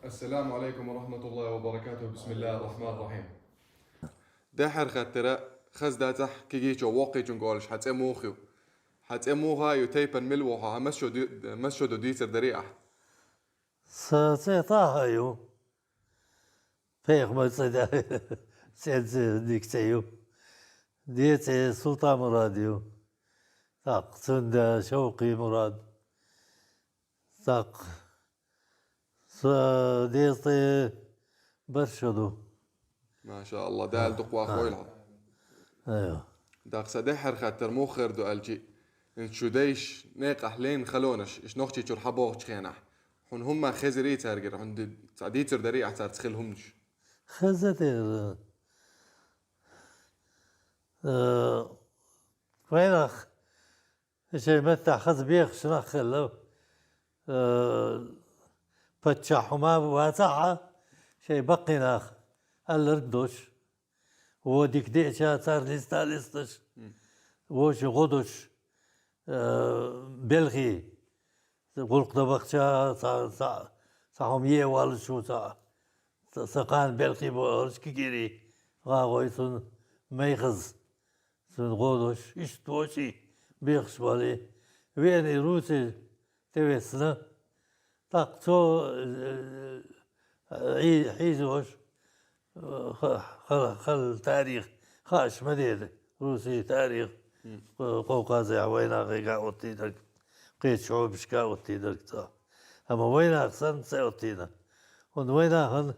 السلام عليكم ورحمة الله وبركاته. بسم الله الرحمن الرحيم. دحر خاطر خز داتح كيجيتشو واقي جنقولش حتسموخيو حتسموها يتيبن ملوها مسشو دو ديتر دريعة. سيطاها يو فيق ما تصيد سيد ديك تيو ديت سلطان مراد يو طاق سند شوقي مراد طاق ديت برشدو. ما شاء الله دال دقوا خويلها. ايوه داق سدحر خاطر موخر دو الجي ان شو ديش نيق احلين خلونش اش نوختي تشور حبوغ تخينح حن هما خزري تارجر حن ديتر دريعة تار تخيلهمش. خزتي وينخ شي متى خز بيخ شنخ لو فتشحما واسعة شي بقي ناخ الردوش وديك ديشا صار لستش وش غدوش بلغي غلق دبخشا صاحم يوال شو سقان بلغي بورش كيري غاوي سن ميخز سن غدوش إيش توشي بيخش بالي وين روسي تويسنا طاقتو حيزوش خل تاريخ خاش مديد روسي تاريخ قوقازي عوينا غيقا وطيدك قيت شعوب شكا وطيدك تا أما وينا أحسن سيوطينا وينا هن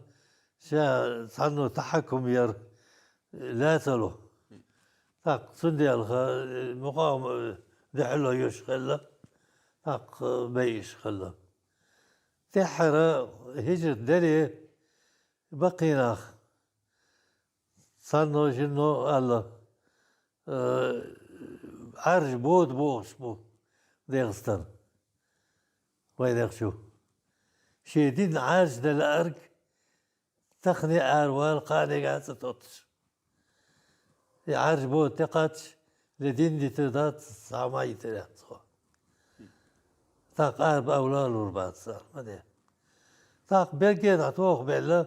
شا صنو تحكم ير لا تلو تاق سندي المقاومة دحلو يوش خلا تاق بيش خلا تحرى هجرة دلي بقينا صنو جنو الله عرج بود بوش بو ديغستان وين يخشو شيدين عرج دل أرك تخني أروال قاني قاعد تطش عرج بود تقاتش لدين دي تدات ساماي تلات تاق أرب أولاد وربات صار ما دي تاق بلقيت عطوخ بلا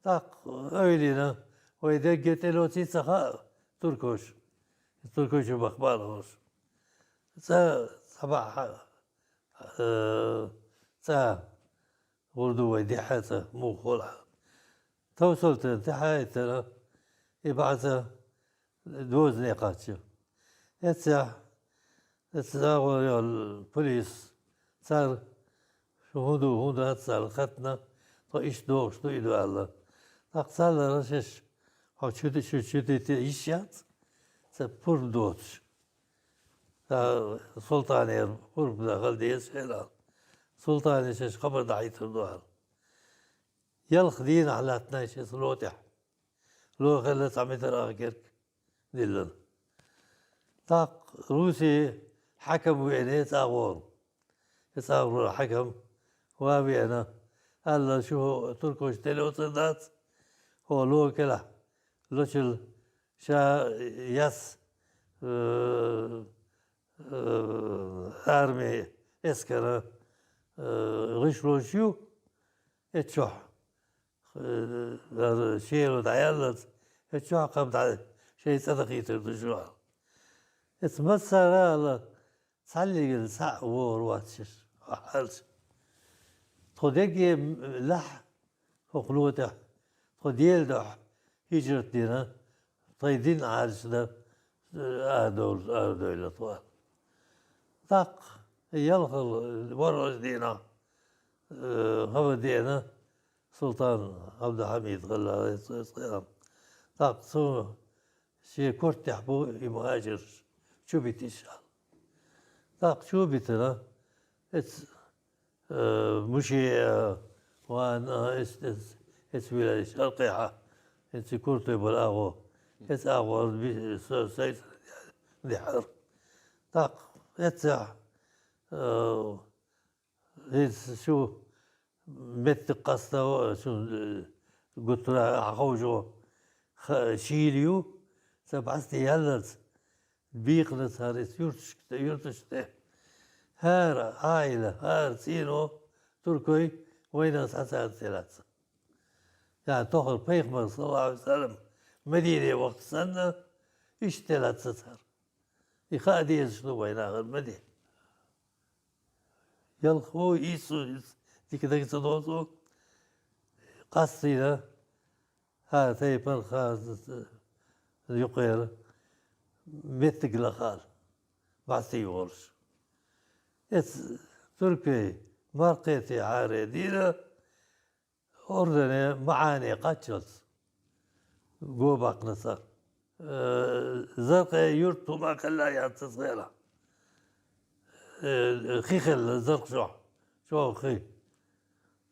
تاق أولينا وإذا جيت له تيسخا تركوش بخبالهوش صباح غردو ويدي حتى مو خلع توصلت انتحايت يبعث دوز نقاط يتسع البوليس صار هدو هتصل خطنا طيش دوش طيدو الله تقصال رشش هو شو إيشيات سبور دوش سلطانير قرب داخل ديس هلا سلطاني شش خبر ضعيف الظهر يلخ دين على 12 سلوتح لو خلت عمتر آخرك دلن طاق روسي حكم وينه تاغور يتاغور حكم وابينا قال شو تركوش تلو صدات هو لو كلا لوشل شا يس أرمي إسكرا غشلوشيو اتشوح شيرو دعيالت اتشوح قبض شيء صدقي تردشوها اتمسر على تصلي الساعة ورواتشش حالش توديكي لح خلوته توديل دح هجرت دينا طيدين عارسنا أردو إلى طوال طاق يلخل ورش دينا خبر دينا سلطان عبد الحميد غلا عليه الصلاة والسلام طاق سو شي كرت يحبو مهاجر شو بيتشال طاق شو بيتنا مشي وانا اس ولاية شرقية اس كرتي بالاغو اس اغو سيد دحر طاق يتسع شو مت قصة شو قلت له أخوجو شيليو سبعستي يلت بيقلت هارس يرتشته هار عائلة هار سينو تركي وين ساعة ثلاثة يعني تأخذ بيغمبر صلى الله عليه وسلم مدينة وقت سنة إيش 3 سنة يخادي يشتو وين آخر مدينة يلخو يسوع تكذا تصدقوا قصيرة هاتي بالخاص يقير متق لخال بعثي ورش تركي مرقيتي عاري دينا أردني معاني قتشلت قوباق نصر زرقي يرتو ما كلا يتصغيرها خيخل زرق شو خي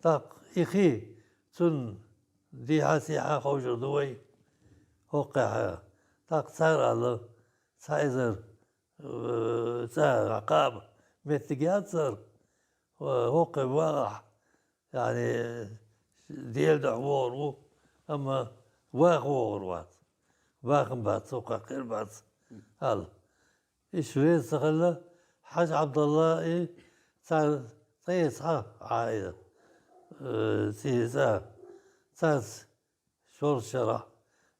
طاق إخي تن دي حاسي خوجر دوي وقع طاق صار الله سايزر صار عقاب متقيات صار وقع واقع يعني ديال دحور أما واقور وات باقم بات سوق قير بات هل إيش وين سخلا حاج عبد الله إيه صار صار عائلة سيسا ساس شور شرع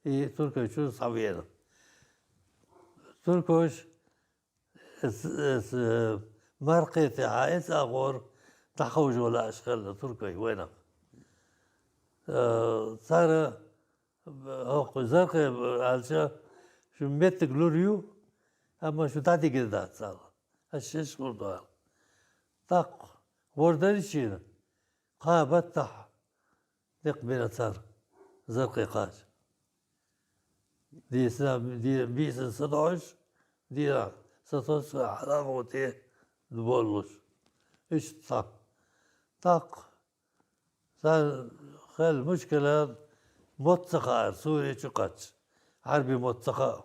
إيه تركي شو صعبين تركوش مرقيتي عائلة أغور تحوج ولا أشغل تركي وينك صار هو زرقي علشان شو ميت جلوريو أما شو تعدي قدات صار الشيش قردوها طاق وردريشين قابتح تقبل صار زرقي قاش دي سنة دي بيس 16 دي 16 حلاوتي دبولوش إيش طاق صار خل مشكلة متقع سوري شقتش حربي متقع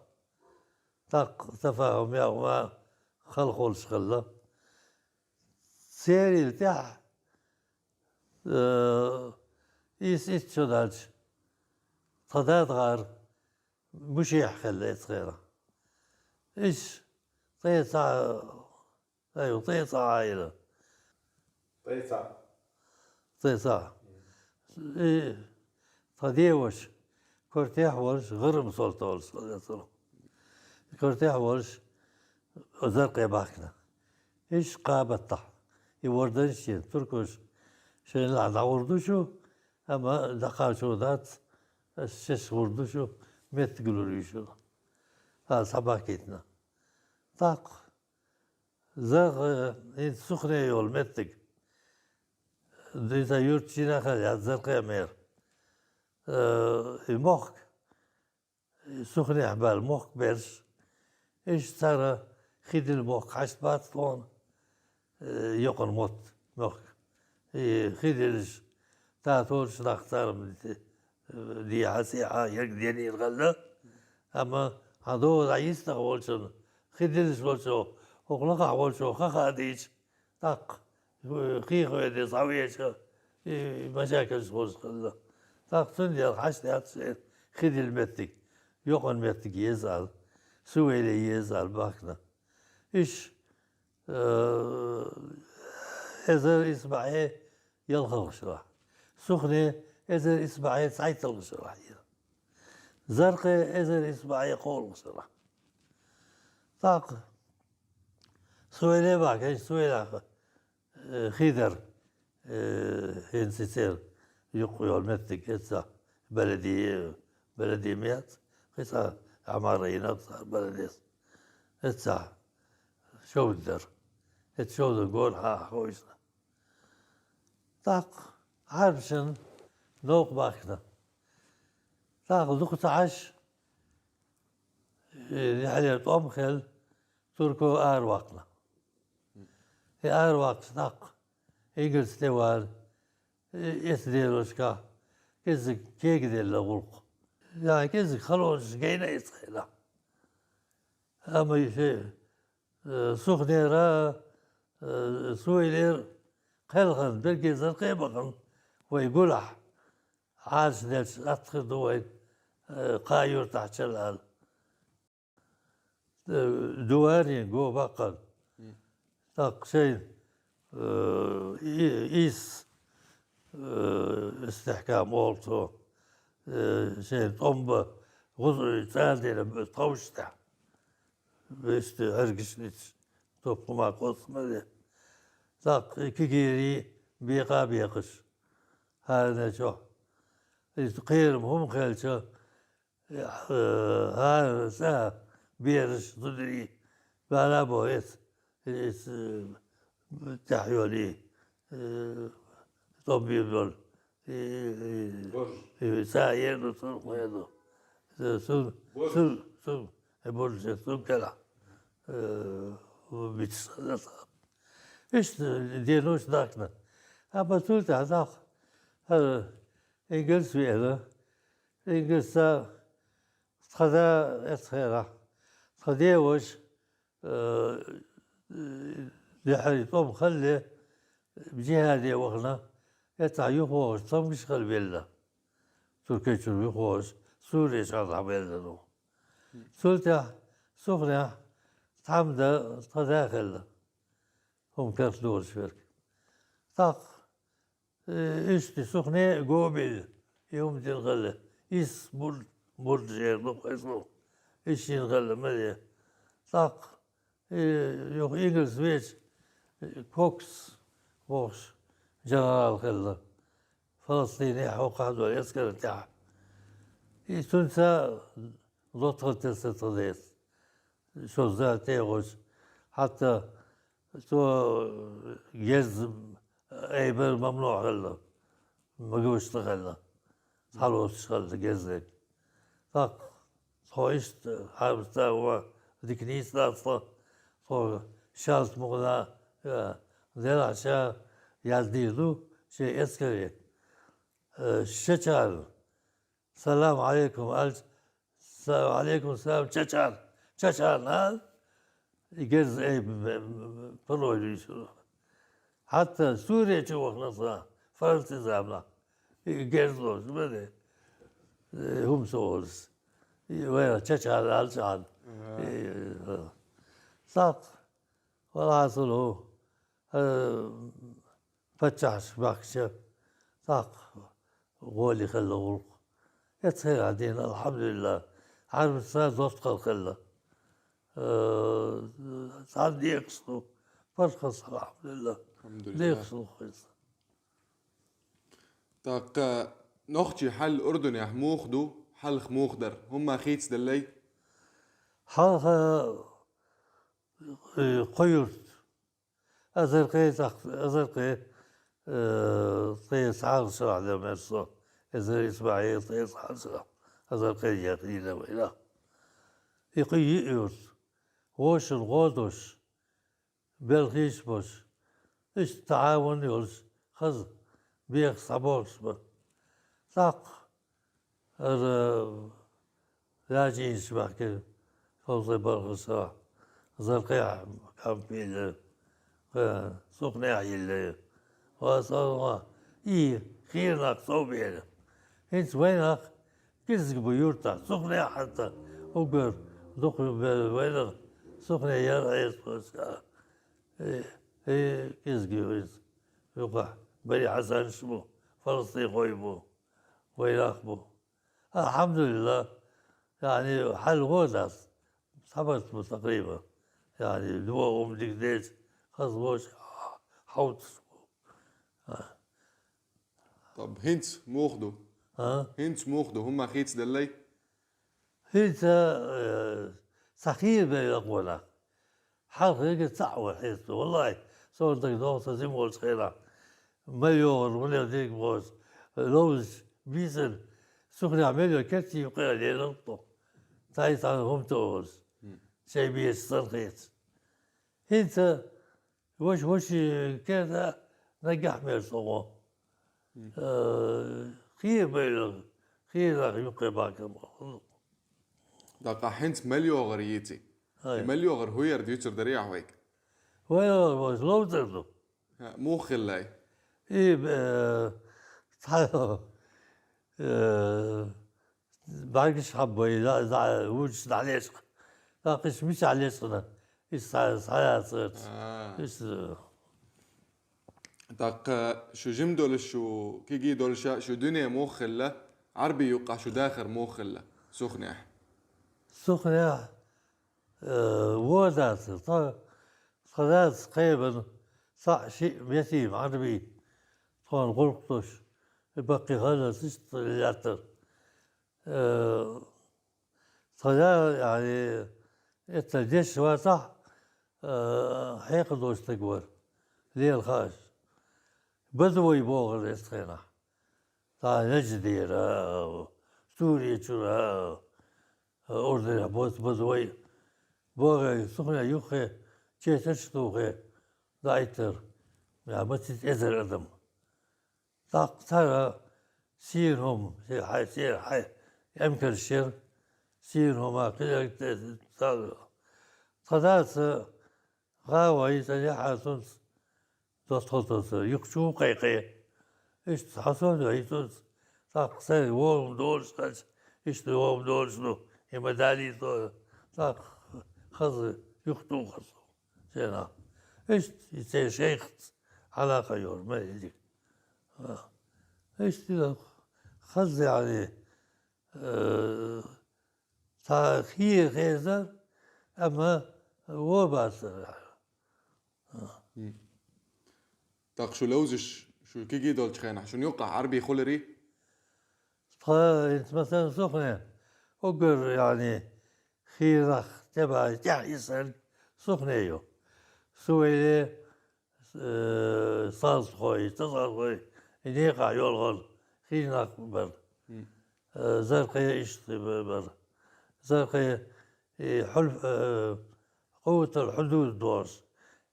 طاق تفاهم يا وما خلقوا الشغلة سيري التاح إيش شو دالش صدات غار مش يحكي صغيرة إيش طيسع أيوة طيسع عائلة طيسع إيه طديوش كرتيح ورش غرم سلطة ورش كرتيح ورش زرقي باكنا إيش قابطة يوردنشين تركوش شين لعنا وردوشو أما دقاشو ذات الشش وردوشو ميت قلوريشو هذا صباكيتنا طاق زرق سخنة يول متق ديتا يورتشينا خلي زرقي أمير المخ سخنة حبال مخ برش إيش صار خيد المخ عشبات طون يقن موت مخ خيد الش تاتورش نختار دي حسيحة يقديني الغلة أما هذو رئيس تقولشون خيد الش ولشو وقلقع ولشو خخاديش طاق خيخو يدي صاويش مشاكل شوش غلة طاق تندي الحشد هاتشين خيد المتك يقن متك يزعل سويلي يزعل باكنا إيش إذا إسماعيل يلغى الشرح سخنة إذا إسماعيل سعيد الشرح زرقاء إذا إسماعيل قول الشرح طاق سويلي باك إيش سويلي خيدر هنسيسير يقوي المتك إتسا بلدي ميات قصة عمارين أكثر بلديس إتسا شودر اتشودر قول ها خوشنا طاق عربشن نوق باكنا طاق ذوق عش يعني طمخل تركو آرواقنا آرواق طاق إنجل ستوال يسديروشكا كزك كيك ديال الغلق يعني كزك خلوش جينا يسخيلا أما شيء سخنيرا سويلير خلقن بلقي زرقي بقن ويقولح عارش ديش أتخذ دوين قايور تحت شلال دوارين قو بقن تاق شين إيس استحكام أولتو شيء طنبة غضر تادي طوشته بيست هرقشنيش توب ما قص مدي ذاك كيري بيقا بيقش هذا شو يتقيرم هم خلشو هذا سا بيرش ضدري بلا بويس إس تحيولي طبيب دول ساير وصل خيدو سن سن سن بولش سن كلا وبيتصدق إيش دينوش داكنا أما تقول تعذاق هذا إنجلس فيها إنجلس خذا إسخيرة خذيه وش لحري طوم خلي بجهادي وغنا يتعيو خوش طوم مش خل بيلا تركي شو خوش سوري شرح بيلا سلطة سخنة تعمد تداخل هم كرتلور شفرك طاق إيش سخنة قوبل يوم تنغلة إيش بول جير نوع اسمه إيش ينغلة مليا طاق يوم إنجلس ويش كوكس ووش جنرال خلة فلسطيني حوقع دول يسكر تاع تنسى لطفة تستطيع شو ذاتي وش حتى تو جز ايبر ممنوع خلة ما جوش تخلى حلو تشتغل جزك طاق خويشت حابستا هو دي كنيسة أصلا هو شاز مغلا ذيل عشان يالديدو شيء اسكري شچال سلام عليكم السلام عليكم السلام چچال ها يجز اي بروي حتى سوريا تشوف نصها فرنسا زعما يجزوا بدي هم سولز وين تشال الجان صاق والعصر هو فتش باكشة صاق غولي خلى غلق يتصير عدينا الحمد لله عارف السنة دوست خلى صار يقصدوا فرخص الحمد لله الحمد لله يقصدوا خيص طاق نختي حل أردن يا حموخدو حل خموخدر هم خيتس دلي حلقة قيرت أزرقي طيس عرشة على مرسى إذا إسماعيل طيس عرشة أزرقي يقينا وإله يقيئيوس وش الغودوش بالخيش بوش إيش تعاون يوش خز بيخ صبوش با طاق لاجين شبه كده فوزي برغسا زرقي كان بيل سخنة عيلة وصار خيرك صوبيل انت وينك كزك بيورتا سخنة حتى وقر دخل وين سخنة يا رئيس بس كزك ويز يقع بني حسن شبو فلسطين خويبو وينك بو الحمد لله يعني حل غوداس صبرت تقريبا يعني لو ديك خزوش حوت طب هنتس موخدو هنتس موخدو هم خيتس دلي انت سخير بين اقوالا حرق هيك تعوى حيث والله صور دك دوسة زي ما قلت خيرا مليون ولا ديك بوس لوز بيسن سخنة مليون كتي يقيا لي نقطة تايت عنهم توز شي بيسترخيت انت وش كذا نجح من صوم خير بين خير يقيا باك دقا هنتس مليو غريتي مليو غر هوير ديوتر دريع هيك وين was لو تردو مو خلاي ايه بعرفش حبي لا وجد عليش لاقش مش عليش انا صحيح صرت داق شو جم دول شو كيجي دول شو دنيا مو خلة عربي يوقع شو داخر مو خلة سخنة سخنة وودات صدات قيبا صح شيء يتيم عربي طبعا غلطش يبقي غلا تشتغل صدا يعني التجيش واسع حيقدوش تقول ليه الخاش بدوي بوغ الاستخينة تا نجدي سوريا شو أردن بوت بدوي بوغ سخنة يوخي شي تشتوخي دايتر يعني ما تتأذر أدم طاق ترى سيرهم سير حي يمكن الشر سيرهم كده صدات غاوة يتجحى تنس تصوت يكشو قيقي إيش حصل يتنس طاق سير وهم دولش إيش وهم دولش له يمدالي طاق خذ يخطو خذ سينا إيش يصير شيخ علاقة يور ما يجي إيش كذا خذ يعني تأخير غير أما هو بأثر داق شو لوزش شو كيجي دول شخينة شو يوقع عربي خلري أنت مثلا سخنة أقر يعني خيرخ تبع يحيسن سخنة يو سويلي صاص خوي تصل خوي ينيقع يولغل خيرخ بر زرقية إشتي بر زرقية حلف قوة الحدود دورس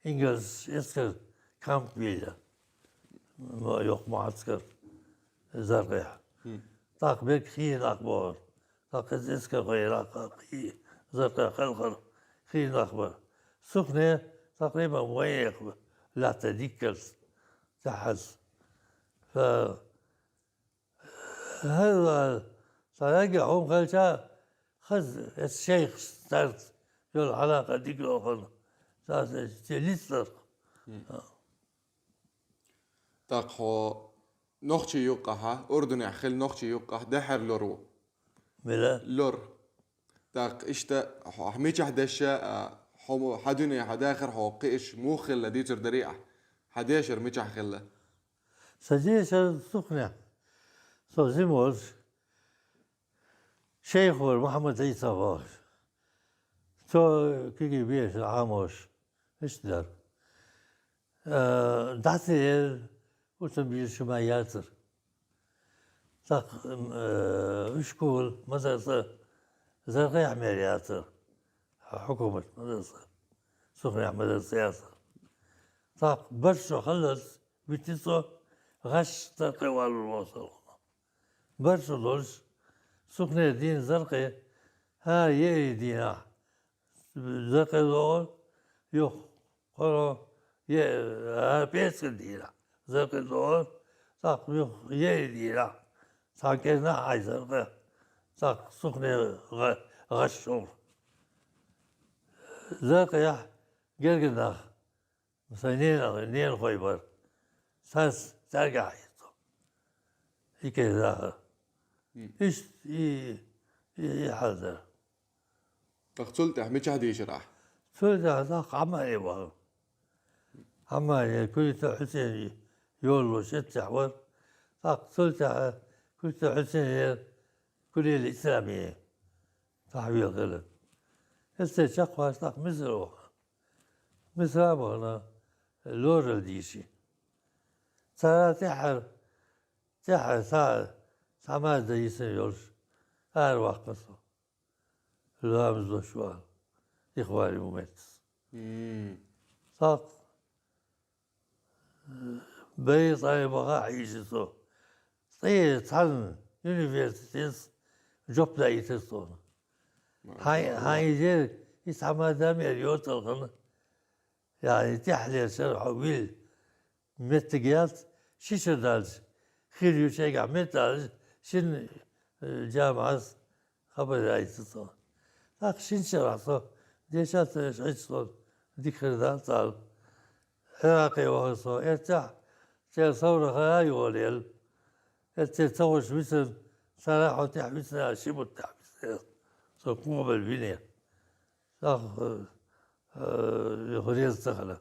إنجلز يسكر كامب بيلا يوق معسكر زرقية طاق بك خين أكبر طاق يسكر غير زرقية خلخر خين أكبر سخنة تقريبا وين لا تديكلس تحس ف هذا تلاقي هم خلشا خذ الشيخ ستارت يو العلاقة ديك الأخرى تليستر داق هو نوختي يوقع ها أردن يحخل نوختي يوقع دحر لورو بلا لور داق إشتا حميش حداشا حمو حدوني حداخر هو قيش مو خلة ديتر دريعة حداشر ميش خلة سجيش السخنة سو زيموز شيخ محمد عيسى باش تو كيكي بيش عاموش ايش دار دعتي وتنبيل شما ياتر تاق اشكول مدرسة زرقاء عمير ياتر حكومة مدرسة سخنة مدرسة ياتر تاق برشو خلص بتيسو غش ترقي والو الوصل برشو دولش سخنة دين زرقاء ها يي دينا زرقاء دول يو قرو يه ها بيسك دينا زرقاء دول تاق يو يي دينا تاقينا عاي زرقاء تاق سخنة غشور زرقاء جرقنا مسنين خويبر ساس ترجع هيك ذا ايش يحذر داق ميش حديش راح سلطة ذاك عمالي بقى عمالي كل حسين يولو ست حوار ذاك سلطة كل حسين كل الإسلامية تحويل غلط استشقوا ذاك مصر أبغنا لور الديشي ترى تحر ساماد يسن يولش أروح قصة الهامز وشوال إخواني ممتس صاق بيت أي بقى عيشتو طيب تعلم يونيفرسيتيز جوب لا يتسون هاي جير يسمى دامير يوتل يعني تحليل شرح ويل متقيات شيشة دالج خير يوشيقع متالج شن جامعة خبر عيتسون ذاك شن شرحتو ديشات عيتسون ذكر ذات عراقي وهصو ارتاح تير ثورة هاي وليل تتوش مثل صراحة تحبسنا شبه تحبسنا سوكمو بالبنية تاخ يخريز تخلى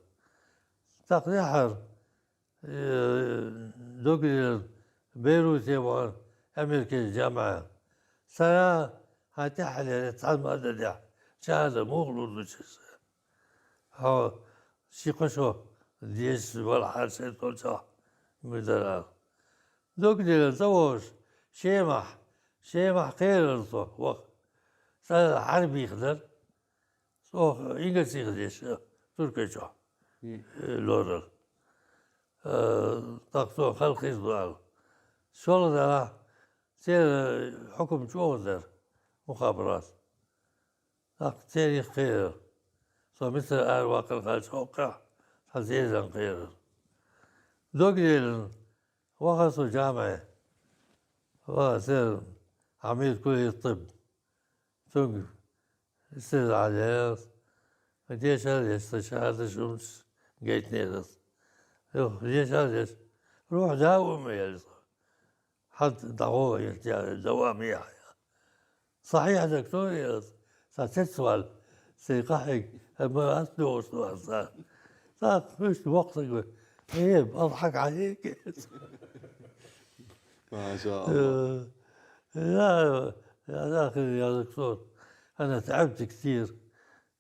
تاخ يحر دوغري بيروت يبغى أمريكا الجامعة سنة هتحلى تعلم هذا شهادة مغلول ها شي قشو ديش ولا حاجة تقول صح مثلا دوغري زوج شيمح خير الصوت وقت سنة حربي يقدر صوت إنجلس يقدرش تركي شو لورل طاقته خلق يصبر شغل ده سير حكم شو در مخابرات طاق تاريخ خير صار مثل أرواق الخارج وقع حزيزا خير دوغري وخصوا جامعة وصير عميد كلية الطب ثم يصير على ليش هذا شهادة شمس جيت نيرس ليش هذا روح داوم يا حد ضوء دوام يحيى صحيح دكتور يا ستسوال سيقحك ما أسلو صار مش وقتك عيب أضحك عليك ما شاء الله. لا يا أخي يا دكتور أنا تعبت كثير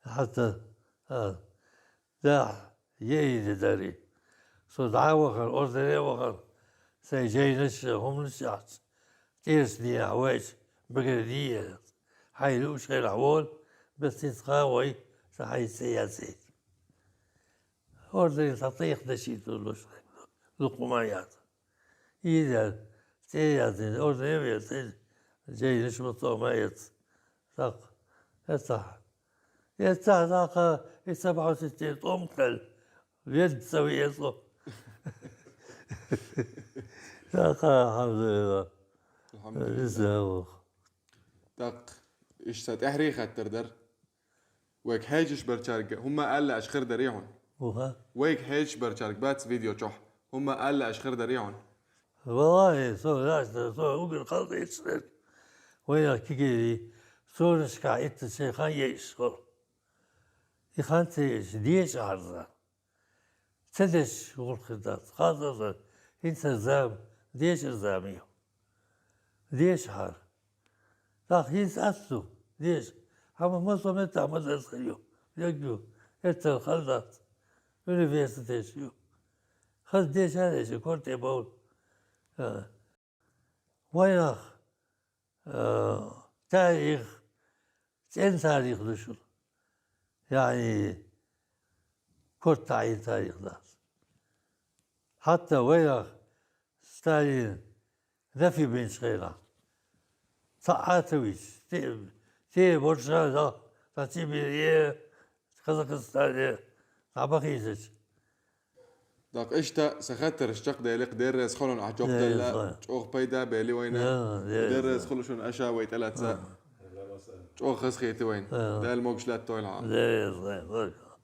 حتى لا يجي داري صدعة وخر أردني وخر سيجي هم نشعت تيرس دي عواج بقردية حيلوش غير عوال بس يتقاوي صحي سياسي أردني تطيق دشيتو لوش لقمايات إذا تياتي أردني بيتي جاي نشمطو مايت ثق يتحقق 67 طمقل بيد تسوي يصو الحمد لله الحمد لله. دق إيش ستحري خاطر در ويك هاجش برشارك هم قال أشخر دريعون ويك هاجش برشارك بات فيديو تشوح هم قال أشخر دريعون والله سو أقول خلط يشترك وين كيجي سو نشكا يتشيخان يشتغل يخانتي ديش عرضا تدش والخدات خاصة انت زام ديش زاميو ديش حار تاخين سأسو ديش هما مصر متى مدرسة يو يجو انت الخلطات يونيفرسيتي يو خد ديش هذا شو كنت بقول وين تاريخ تاريخ دشل يعني كنت تعيين تاريخ ناس حتى وين ستالين نفي بين شغيرة صعاتويش تي برشا دا تاتيبيريه قزاقستان عباقيزش داق إشتا سخاتر اشتق ديلق دير سخلون عجوب دلا جوغ بيدا بيلي وينا دير سخلوشون أشا ويتلات سا جوغ خسخيتي وين دا الموقش لا تويل عام